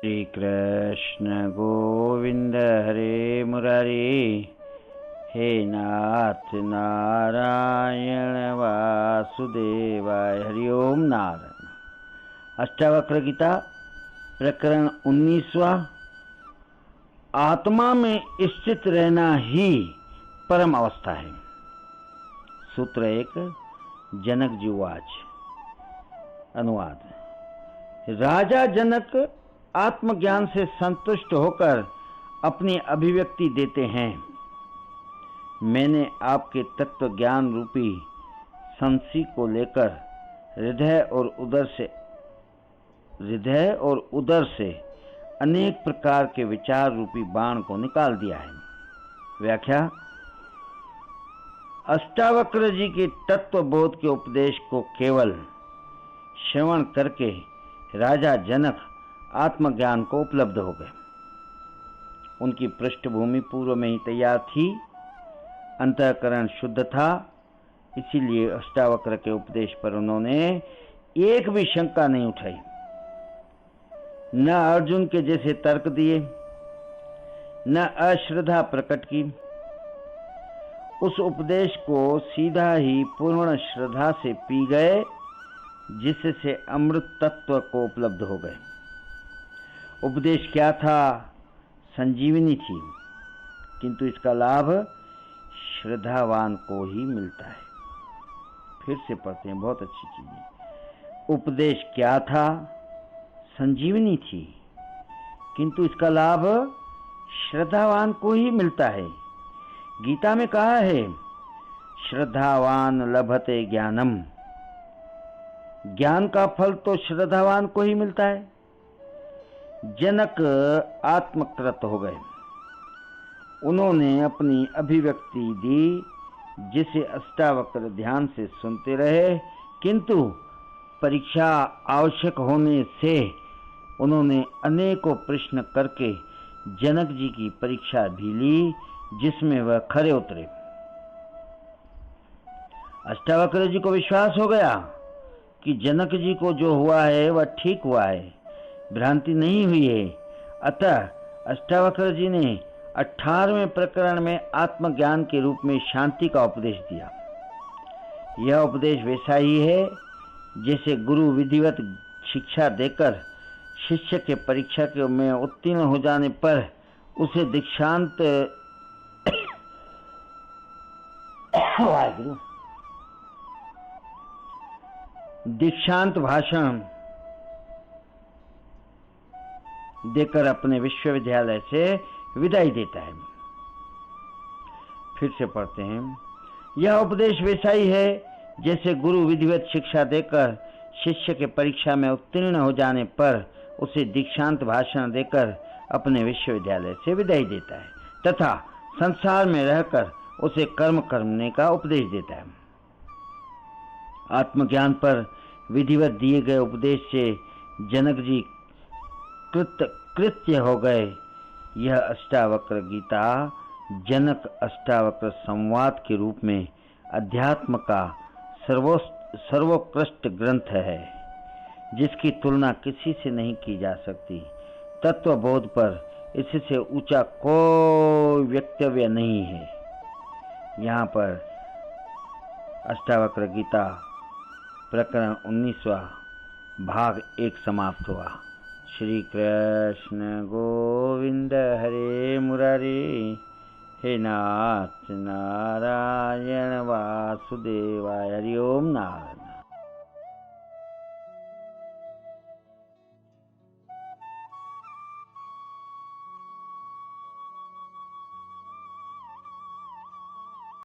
श्री कृष्ण गोविंद हरे मुरारी। हे नाथ नारायण वासुदेवाय। हरिओम नारायण। अष्टावक्र गीता प्रकरण 19वां। आत्मा में स्थित रहना ही परम अवस्था है। सूत्र 1। जनक जी उवाच। अनुवाद। राजा जनक आत्मज्ञान से संतुष्ट होकर अपनी अभिव्यक्ति देते हैं। मैंने आपके तत्व ज्ञान रूपी संसी को लेकर हृदय और उदर से अनेक प्रकार के विचार रूपी बाण को निकाल दिया है। व्याख्या। अष्टावक्र जी के तत्व बोध के उपदेश को केवल श्रवण करके राजा जनक आत्मज्ञान को उपलब्ध हो गए। उनकी पृष्ठभूमि पूर्व में ही तैयार थी। अंतःकरण शुद्ध था, इसीलिए अष्टावक्र के उपदेश पर उन्होंने एक भी शंका नहीं उठाई। न अर्जुन के जैसे तर्क दिए, न अश्रद्धा प्रकट की। उस उपदेश को सीधा ही पूर्ण श्रद्धा से पी गए, जिससे अमृत तत्व को उपलब्ध हो गए। उपदेश क्या था? संजीवनी थी, किंतु इसका लाभ श्रद्धावान को ही मिलता है। फिर से पढ़ते हैं, बहुत अच्छी चीज है। उपदेश क्या था? संजीवनी थी, किंतु इसका लाभ श्रद्धावान को ही मिलता है। गीता में कहा है, श्रद्धावान लभते ज्ञानम। ज्ञान का फल तो श्रद्धावान को ही मिलता है। जनक आत्मकृत हो गए। उन्होंने अपनी अभिव्यक्ति दी, जिसे अष्टावक्र ध्यान से सुनते रहे, किंतु परीक्षा आवश्यक होने से उन्होंने अनेकों प्रश्न करके जनक जी की परीक्षा भी ली, जिसमें वह खरे उतरे। अष्टावक्र जी को विश्वास हो गया कि जनक जी को जो हुआ है वह ठीक हुआ है, भ्रांति नहीं हुई है। अतः अष्टावक्र जी ने 18वें प्रकरण में आत्मज्ञान के रूप में शांति का उपदेश दिया। यह उपदेश वैसा ही है जैसे गुरु विधिवत शिक्षा देकर शिष्य के परीक्षा के में उत्तीर्ण हो जाने पर उसे दीक्षांत भाषण देकर अपने विश्वविद्यालय से विदाई देता है। फिर से पढ़ते हैं। यह उपदेश वैसा ही है जैसे गुरु विधिवत शिक्षा देकर शिष्य के परीक्षा में उत्तीर्ण हो जाने पर उसे दीक्षांत भाषण देकर अपने विश्वविद्यालय से विदाई देता है, तथा संसार में रहकर उसे कर्म करने का उपदेश देता है। आत्मज्ञान पर विधिवत दिए गए उपदेश से जनक जी कृत्य हो गए। यह अष्टावक्र गीता जनक अष्टावक्र संवाद के रूप में अध्यात्म का सर्वोत्कृष्ट ग्रंथ है, जिसकी तुलना किसी से नहीं की जा सकती। तत्वबोध पर इससे ऊंचा कोई वक्तव्य नहीं है। यहाँ पर अष्टावक्र गीता प्रकरण 19वां भाग 1 समाप्त हुआ। श्री कृष्ण गोविंद हरे मुरारी। हे नाथ नारायण वासुदेवाय। हरिओम नारायण।